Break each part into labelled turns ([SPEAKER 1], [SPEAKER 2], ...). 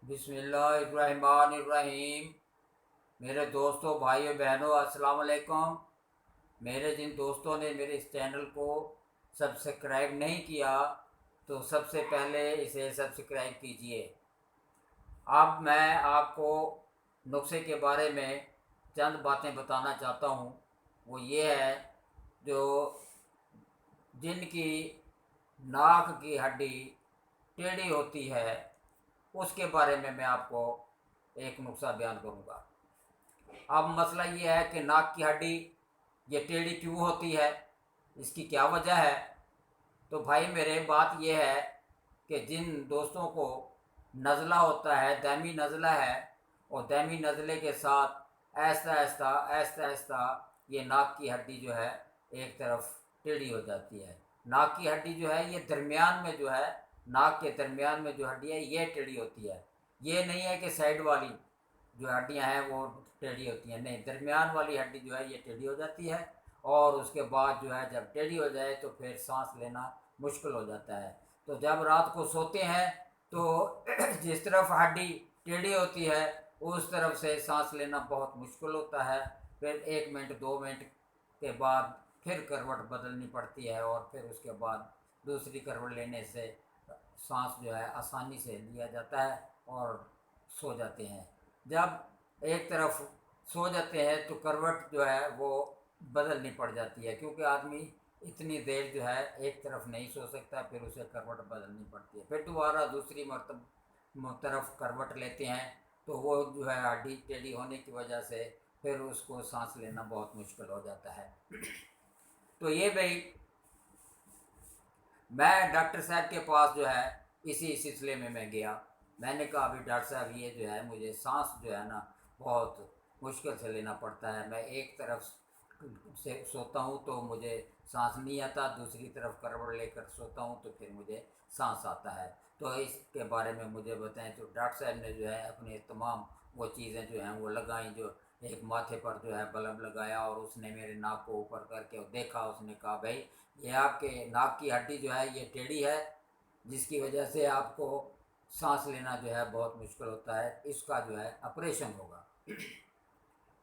[SPEAKER 1] بسم اللہ الرحمن الرحیم۔ میرے دوستوں، بھائیوں، بہنوں، السلام علیکم۔ میرے جن دوستوں نے میرے اس چینل کو سبسکرائب نہیں کیا تو سب سے پہلے اسے سبسکرائب کیجئے۔ اب میں آپ کو نسخے کے بارے میں چند باتیں بتانا چاہتا ہوں۔ وہ یہ ہے، جو جن کی ناک کی ہڈی ٹیڑھی ہوتی ہے اس کے بارے میں آپ کو ایک نسخہ بیان کروں گا۔ اب مسئلہ یہ ہے کہ ناک کی ہڈی یہ ٹیڑھی کیوں ہوتی ہے، اس کی کیا وجہ ہے؟ تو بھائی میرے، بات یہ ہے کہ جن دوستوں کو نزلہ ہوتا ہے، دائمی نزلہ ہے، اور دائمی نزلے کے ساتھ آہستہ آہستہ یہ ناک کی ہڈی جو ہے ایک طرف ٹیڑھی ہو جاتی ہے۔ ناک کی ہڈی جو ہے یہ درمیان میں جو ہے، ناک کے درمیان میں جو ہڈی ہے یہ ٹیڑھی ہوتی ہے۔ یہ نہیں ہے کہ سائڈ والی جو ہڈیاں ہیں وہ ٹیڑھی ہوتی ہیں، نہیں، درمیان والی ہڈی جو ہے یہ ٹیڑھی ہو جاتی ہے، اور اس کے بعد جو ہے جب ٹیڑھی ہو جائے تو پھر سانس لینا مشکل ہو جاتا ہے۔ تو جب رات کو سوتے ہیں تو جس طرف ہڈی ٹیڑھی ہوتی ہے اس طرف سے سانس لینا بہت مشکل ہوتا ہے۔ پھر 1 منٹ 2 منٹ کے بعد پھر کروٹ بدلنی پڑتی ہے، اور پھر اس کے بعد دوسری کروٹ لینے سے سانس جو ہے آسانی سے لیا جاتا ہے اور سو جاتے ہیں۔ جب ایک طرف سو جاتے ہیں تو کروٹ جو ہے وہ بدلنی پڑ جاتی ہے، کیونکہ آدمی اتنی دیر جو ہے ایک طرف نہیں سو سکتا، پھر اسے کروٹ بدلنی پڑتی ہے، پھر دوبارہ دوسری طرف کروٹ لیتے ہیں تو وہ جو ہے ہڈی ٹیڑھی ہونے کی وجہ سے پھر اس کو سانس لینا بہت مشکل ہو جاتا ہے۔ تو یہ بھائی، میں ڈاکٹر صاحب کے پاس جو ہے اسی سلسلے میں گیا۔ میں نے کہا ابھی ڈاکٹر صاحب یہ جو ہے مجھے سانس جو ہے نا بہت مشکل سے لینا پڑتا ہے، میں ایک طرف سے سوتا ہوں تو مجھے سانس نہیں آتا، دوسری طرف کروٹ لے کر سوتا ہوں تو پھر مجھے سانس آتا ہے، تو اس کے بارے میں مجھے بتائیں۔ تو ڈاکٹر صاحب نے جو ہے اپنے تمام وہ چیزیں جو ہیں وہ لگائیں، جو ایک ماتھے پر جو ہے بلب لگایا، اور اس نے میرے ناک کو اوپر کر کے دیکھا، اس نے کہا بھائی یہ آپ کے ناک کی ہڈی جو ہے یہ ٹیڑھی ہے، جس کی وجہ سے آپ کو سانس لینا جو ہے بہت مشکل ہوتا ہے، اس کا جو ہے آپریشن ہوگا۔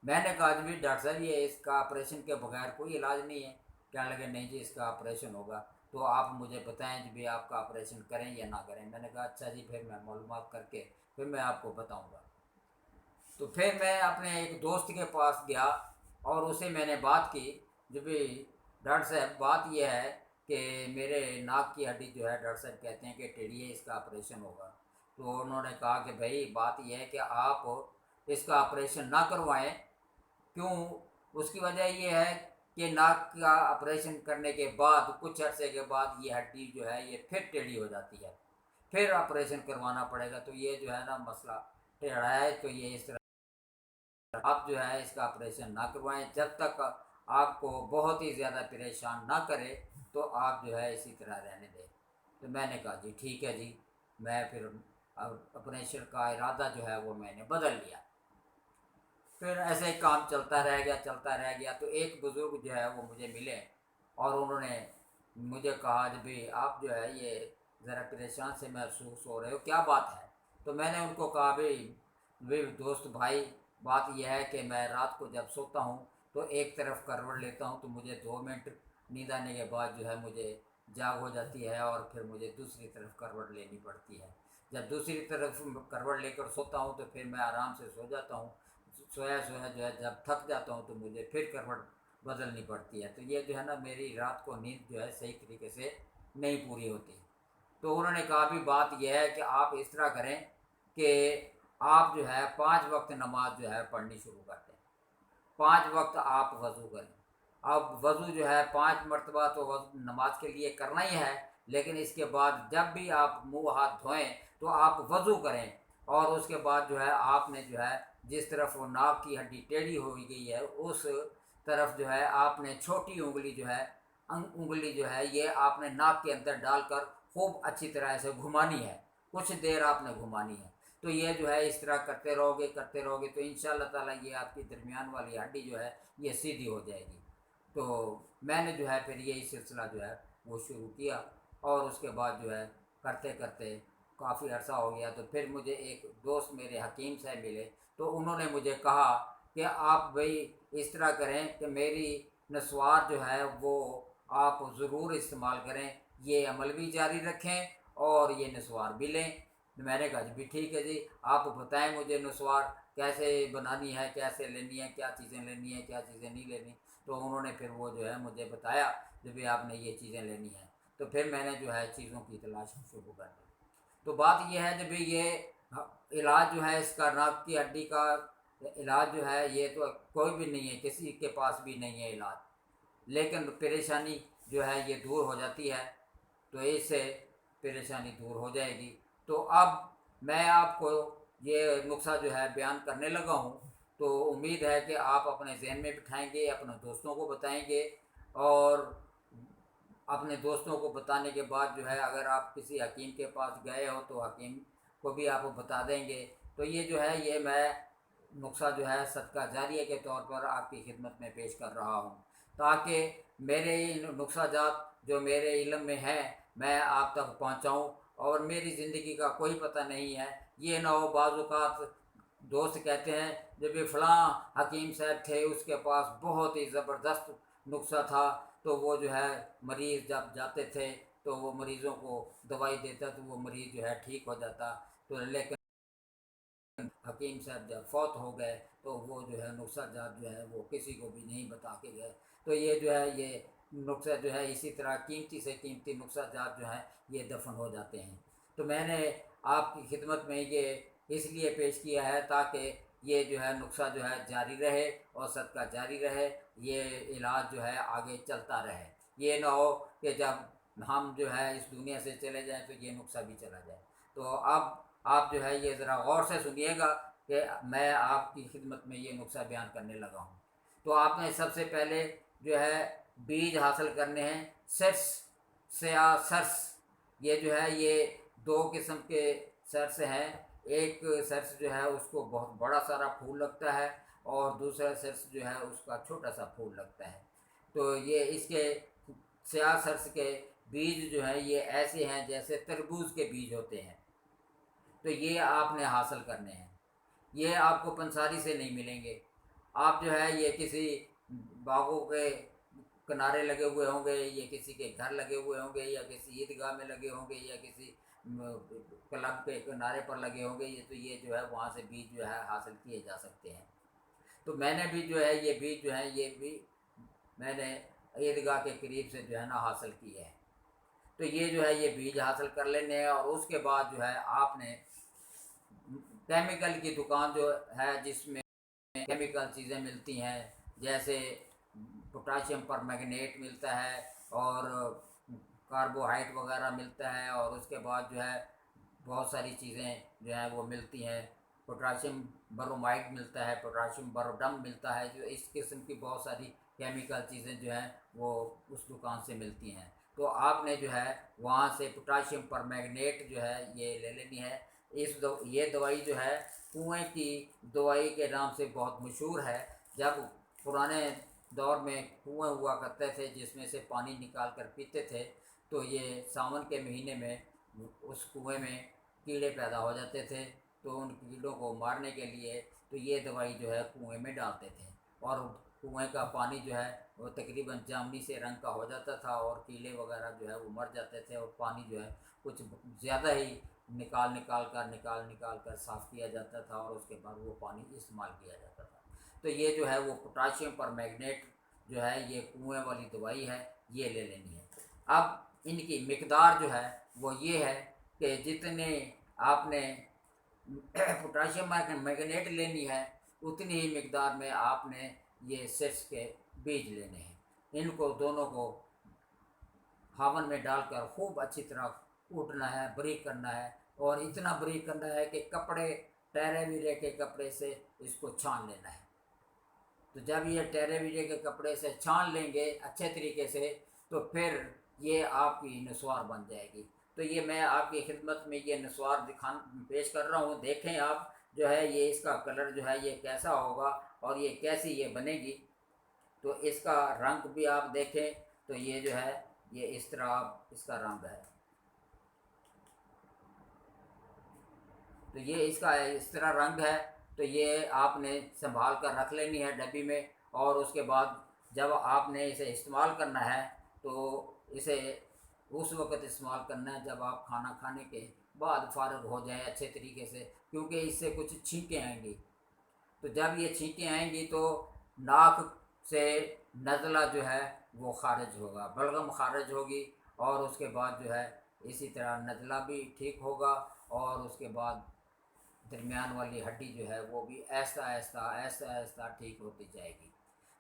[SPEAKER 1] میں نے کہا جی ڈاکٹر صاحب یہ اس کا آپریشن کے بغیر کوئی علاج نہیں ہے؟ کہنے لگے نہیں جی اس کا آپریشن ہوگا، تو آپ مجھے بتائیں جی بھی آپ کا آپریشن کریں یا نہ کریں۔ میں نے کہا اچھا جی، پھر میں معلومات کر کے پھر میں آپ کو بتاؤں گا۔ تو پھر میں اپنے ایک دوست کے پاس گیا اور اسے میں نے بات کی، جو بھی ڈاکٹر صاحب بات یہ ہے کہ میرے ناک کی ہڈی جو ہے ڈاکٹر صاحب کہتے ہیں کہ ٹیڑھی ہے، اس کا آپریشن ہوگا۔ تو انہوں نے کہا کہ بھائی بات یہ ہے کہ آپ اس کا آپریشن نہ کروائیں۔ کیوں؟ اس کی وجہ یہ ہے کہ ناک کا آپریشن کرنے کے بعد کچھ عرصے کے بعد یہ ہڈی جو ہے یہ پھر ٹیڑھی ہو جاتی ہے، پھر آپریشن کروانا پڑے گا۔ تو یہ جو ہے نا مسئلہ ٹیڑھا ہے، تو یہ اس طرح آپ جو ہے اس کا آپریشن نہ کروائیں، جب تک آپ کو بہت ہی زیادہ پریشان نہ کرے تو آپ جو ہے اسی طرح رہنے دیں۔ تو میں نے کہا جی ٹھیک ہے جی، میں پھر آپریشن کا ارادہ جو ہے وہ میں نے بدل لیا۔ پھر ایسے ہی کام چلتا رہ گیا تو ایک بزرگ جو ہے وہ مجھے ملے، اور انہوں نے مجھے کہا کہ بھائی آپ جو ہے یہ ذرا پریشان سے محسوس ہو رہے ہو، کیا بات ہے؟ تو میں نے ان کو کہا بھائی دوست بھائی، بات یہ ہے کہ میں رات کو جب سوتا ہوں تو ایک طرف کروٹ لیتا ہوں تو مجھے 2 منٹ نیند آنے کے بعد جو ہے مجھے جاگ ہو جاتی ہے، اور پھر مجھے دوسری طرف کروٹ لینی پڑتی ہے۔ جب دوسری طرف کروٹ لے کر سوتا ہوں تو پھر میں آرام سے سو جاتا ہوں، سویا جو ہے جب تھک جاتا ہوں تو مجھے پھر کروٹ بدلنی پڑتی ہے۔ تو یہ جو ہے نا میری رات کو نیند جو ہے صحیح طریقے سے نہیں پوری ہوتی۔ تو انہوں نے کہا بھی بات یہ ہے کہ آپ اس طرح کریں کہ آپ جو ہے 5 وقت نماز جو ہے پڑھنی شروع کر دیں، 5 وقت آپ وضو کریں۔ اب وضو جو ہے 5 مرتبہ تو نماز کے لیے کرنا ہی ہے، لیکن اس کے بعد جب بھی آپ منہ ہاتھ دھوئیں تو آپ وضو کریں، اور اس کے بعد جو ہے آپ نے جو ہے جس طرف وہ ناک کی ہڈی ٹیڑھی ہو گئی ہے اس طرف جو ہے آپ نے چھوٹی انگلی جو ہے یہ آپ نے ناک کے اندر ڈال کر خوب اچھی طرح سے گھمانی ہے، کچھ دیر آپ نے گھمانی ہے۔ تو یہ جو ہے اس طرح کرتے رہو گے تو انشاءاللہ تعالیٰ یہ آپ کی درمیان والی ہڈی جو ہے یہ سیدھی ہو جائے گی۔ تو میں نے جو ہے پھر یہی سلسلہ جو ہے وہ شروع کیا، اور اس کے بعد جو ہے کرتے کرتے کافی عرصہ ہو گیا، تو پھر مجھے ایک دوست میرے حکیم صاحب ملے، تو انہوں نے مجھے کہا کہ آپ بھائی اس طرح کریں کہ میری نسوار جو ہے وہ آپ ضرور استعمال کریں، یہ عمل بھی جاری رکھیں اور یہ نسوار بھی لیں۔ میں نے کہا جی بھی ٹھیک ہے جی، آپ بتائیں مجھے نسوار کیسے بنانی ہے، کیسے لینی ہے، کیا چیزیں لینی ہیں، کیا چیزیں نہیں لینی۔ تو انہوں نے پھر وہ جو ہے مجھے بتایا جو بھی آپ نے یہ چیزیں لینی ہیں، تو پھر میں نے جو ہے چیزوں کی تلاش شروع کر دی۔ تو بات یہ ہے جب یہ علاج جو ہے اس کا ناک کی ہڈی کا علاج جو ہے یہ تو کوئی بھی نہیں ہے، کسی کے پاس بھی نہیں ہے علاج، لیکن پریشانی جو ہے یہ دور ہو جاتی ہے، تو اس سے پریشانی دور ہو جائے گی۔ تو اب میں آپ کو یہ نسخہ جو ہے بیان کرنے لگا ہوں، تو امید ہے کہ آپ اپنے ذہن میں بٹھائیں گے، اپنے دوستوں کو بتائیں گے، اور اپنے دوستوں کو بتانے کے بعد جو ہے اگر آپ کسی حکیم کے پاس گئے ہو تو حکیم کو بھی آپ بتا دیں گے۔ تو یہ جو ہے یہ میں نسخہ جو ہے صدقہ جاریہ کے طور پر آپ کی خدمت میں پیش کر رہا ہوں، تاکہ میرے نسخہ جات جو میرے علم میں ہے میں آپ تک پہنچاؤں، اور میری زندگی کا کوئی پتہ نہیں ہے، یہ نہ ہو بعض اوقات دوست کہتے ہیں جب یہ فلاں حکیم صاحب تھے اس کے پاس بہت ہی زبردست نسخہ تھا، تو وہ جو ہے مریض جب جاتے تھے تو وہ مریضوں کو دوائی دیتا تو وہ مریض جو ہے ٹھیک ہو جاتا، تو لیکن حکیم صاحب جب فوت ہو گئے تو وہ جو ہے نسخہ جات جو ہے وہ کسی کو بھی نہیں بتا کے گئے۔ تو یہ جو ہے یہ نسخہ جو ہے اسی طرح قیمتی سے قیمتی نسخہ جات جو ہیں یہ دفن ہو جاتے ہیں۔ تو میں نے آپ کی خدمت میں یہ اس لیے پیش کیا ہے تاکہ یہ جو ہے نسخہ جو ہے جاری رہے اور صدقہ جاری رہے، یہ علاج جو ہے آگے چلتا رہے، یہ نہ ہو کہ جب ہم جو ہے اس دنیا سے چلے جائیں تو یہ نسخہ بھی چلا جائے۔ تو اب آپ جو ہے یہ ذرا غور سے سنیے گا کہ میں آپ کی خدمت میں یہ نسخہ بیان کرنے لگا ہوں۔ تو آپ نے سب سے پہلے جو ہے بیج حاصل کرنے ہیں، سرس سیاہ سرس، یہ جو ہے یہ دو قسم کے سرس ہیں، ایک سرس جو ہے اس کو بہت بڑا سارا پھول لگتا ہے اور دوسرا سرس جو ہے اس کا چھوٹا سا پھول لگتا ہے۔ تو یہ اس کے سیاہ سرس کے بیج جو ہیں یہ ایسے ہیں جیسے تربوز کے بیج ہوتے ہیں، تو یہ آپ نے حاصل کرنے ہیں، یہ آپ کو پنساری سے نہیں ملیں گے، آپ جو ہے یہ کسی باغوں کے کنارے لگے ہوئے ہوں گے، یا کسی کے گھر لگے ہوئے ہوں گے، یا کسی عیدگاہ میں لگے ہوں گے، یا کسی کلب کے کنارے پر لگے ہوں گے، تو یہ جو ہے وہاں سے بیج جو ہے حاصل کیے جا سکتے ہیں۔ تو میں نے بھی جو ہے یہ بیج جو ہے یہ بھی میں نے عیدگاہ کے قریب سے جو ہے نا حاصل کی ہے۔ تو یہ جو ہے یہ بیج حاصل کر لینے ہیں، اور اس کے بعد جو ہے آپ نے کیمیکل کی دکان جو ہے جس میں کیمیکل چیزیں ملتی ہیں، جیسے پوٹاشیم پر میگنیٹ ملتا ہے اور کاربوہائیڈریٹ وغیرہ ملتا ہے، اور اس کے بعد جو ہے بہت ساری چیزیں جو ہیں وہ ملتی ہیں، پوٹاشیم برومائڈ ملتا ہے، پوٹاشیم بروڈم ملتا ہے، جو اس قسم کی بہت ساری کیمیکل چیزیں جو ہیں وہ اس دکان سے ملتی ہیں۔ تو آپ نے جو ہے وہاں سے پوٹاشیم پر میگنیٹ جو ہے یہ لے لینی ہے۔ یہ دوائی جو ہے کنویں کی دوائی کے نام سے بہت مشہور ہے۔ جب پرانے دور میں کنویں ہوا کرتے تھے جس میں سے پانی نکال کر پیتے تھے، تو یہ ساون کے مہینے میں اس کنویں میں کیڑے پیدا ہو جاتے تھے، تو ان کیڑوں کو مارنے کے لیے تو یہ دوائی جو ہے کنویں میں ڈالتے تھے، اور کنویں کا پانی جو ہے وہ تقریباً جامنی سے رنگ کا ہو جاتا تھا، اور کیڑے وغیرہ جو ہے وہ مر جاتے تھے، اور پانی جو ہے کچھ زیادہ ہی نکال کر صاف کیا جاتا تھا، اور اس کے بعد وہ پانی استعمال کیا جاتا تھا۔ تو یہ جو ہے وہ پوٹاشیم پر میگنیٹ جو ہے یہ کنویں والی دوائی ہے، یہ لے لینی ہے۔ اب ان کی مقدار جو ہے وہ یہ ہے کہ جتنے آپ نے پوٹاشیم میگنیٹ لینی ہے اتنی ہی مقدار میں آپ نے یہ سرس کے بیج لینے ہیں، ان کو دونوں کو ہاون میں ڈال کر خوب اچھی طرح کوٹنا ہے، بریک کرنا ہے، اور اتنا بریک کرنا ہے کہ کپڑے ٹیرے ویرے کے کپڑے سے اس کو چھان لینا ہے۔ تو جب یہ ٹیرے ویرے کے کپڑے سے چھان لیں گے اچھے طریقے سے، تو پھر یہ آپ کی نسوار بن جائے گی۔ تو یہ میں آپ کی خدمت میں یہ نسوار پیش کر رہا ہوں، دیکھیں آپ جو ہے یہ اس کا کلر جو ہے یہ کیسا ہوگا اور یہ کیسی یہ بنے گی۔ تو اس کا رنگ بھی آپ دیکھیں تو یہ جو ہے یہ اس طرح اس کا رنگ ہے۔ تو یہ اس کا اس طرح رنگ ہے، تو یہ آپ نے سنبھال کر رکھ لینی ہے ڈبی میں، اور اس کے بعد جب آپ نے اسے استعمال کرنا ہے تو اسے اس وقت استعمال کرنا ہے جب آپ کھانا کھانے کے بعد فارغ ہو جائیں اچھے طریقے سے، کیونکہ اس سے کچھ چھینکیں آئیں گی، تو جب یہ چھینکیں آئیں گی تو ناک سے نزلہ جو ہے وہ خارج ہوگا، بلغم خارج ہوگی، اور اس کے بعد جو ہے اسی طرح نزلہ بھی ٹھیک ہوگا، اور اس کے بعد درمیان والی ہڈی جو ہے وہ بھی آہستہ آہستہ آہستہ آہستہ ٹھیک ہوتی جائے گی۔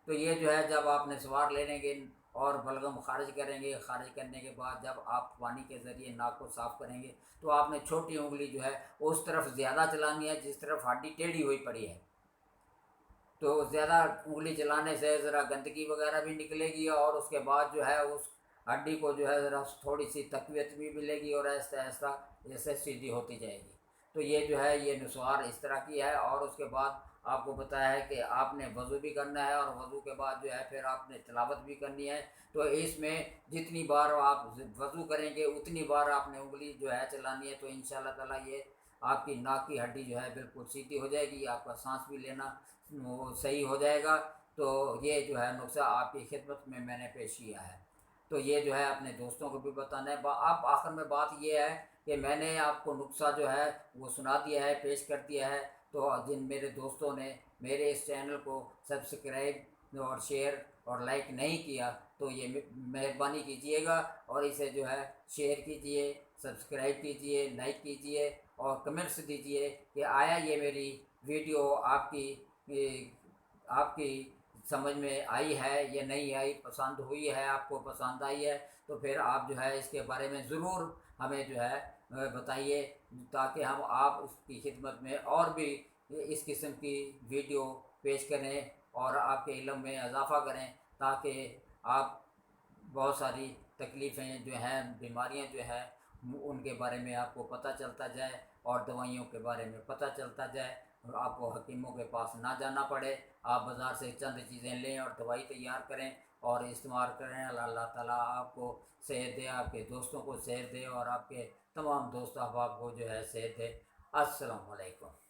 [SPEAKER 1] تو یہ جو ہے جب آپ نسوار لے لیں گے اور بلغم خارج کریں گے، خارج کرنے کے بعد جب آپ پانی کے ذریعے ناک کو صاف کریں گے تو آپ نے چھوٹی انگلی جو ہے اس طرف زیادہ چلانی ہے جس طرف ہڈی ٹیڑھی ہوئی پڑی ہے، تو زیادہ انگلی چلانے سے ذرا گندگی وغیرہ بھی نکلے گی، اور اس کے بعد جو ہے اس ہڈی کو جو ہے ذرا تھوڑی سی تقویت بھی ملے گی، اور آہستہ آہستہ جیسے سیدھی ہوتی جائے گی۔ تو یہ جو ہے یہ نسوار اس طرح کی ہے، اور اس کے بعد آپ کو بتایا ہے کہ آپ نے وضو بھی کرنا ہے، اور وضو کے بعد جو ہے پھر آپ نے تلاوت بھی کرنی ہے، تو اس میں جتنی بار آپ وضو کریں گے اتنی بار آپ نے انگلی جو ہے چلانی ہے، تو انشاءاللہ تعالیٰ یہ آپ کی ناک کی ہڈی جو ہے بالکل سیدھی ہو جائے گی، آپ کا سانس بھی لینا وہ صحیح ہو جائے گا۔ تو یہ جو ہے نسخہ آپ کی خدمت میں نے پیش کیا ہے، تو یہ جو ہے اپنے دوستوں کو بھی بتانا ہے۔ اب آخر میں بات یہ ہے کہ میں نے آپ کو نسخہ جو ہے وہ سنا دیا ہے، پیش کر دیا ہے، تو جن میرے دوستوں نے میرے اس چینل کو سبسکرائب اور شیئر اور لائک نہیں کیا تو یہ مہربانی کیجئے گا، اور اسے جو ہے شیئر کیجئے، سبسکرائب کیجئے، لائک کیجئے، اور کمنٹس دیجئے کہ آیا یہ میری ویڈیو آپ کی سمجھ میں آئی ہے یا نہیں آئی، پسند ہوئی ہے، آپ کو پسند آئی ہے، تو پھر آپ جو ہے اس کے بارے میں ضرور ہمیں جو ہے بتائیے، تاکہ ہم آپ اس کی خدمت میں اور بھی اس قسم کی ویڈیو پیش کریں اور آپ کے علم میں اضافہ کریں، تاکہ آپ بہت ساری تکلیفیں جو ہیں، بیماریاں جو ہیں، ان کے بارے میں آپ کو پتہ چلتا جائے، اور دوائیوں کے بارے میں پتہ چلتا جائے، اور آپ کو حکیموں کے پاس نہ جانا پڑے، آپ بازار سے چند چیزیں لیں اور دوائی تیار کریں اور استعمال کریں۔ اللہ تعالیٰ آپ کو صحت دے، آپ کے دوستوں کو صحت دے، اور آپ کے تمام دوست احباب کو جو ہے صحت دے۔ السلام علیکم۔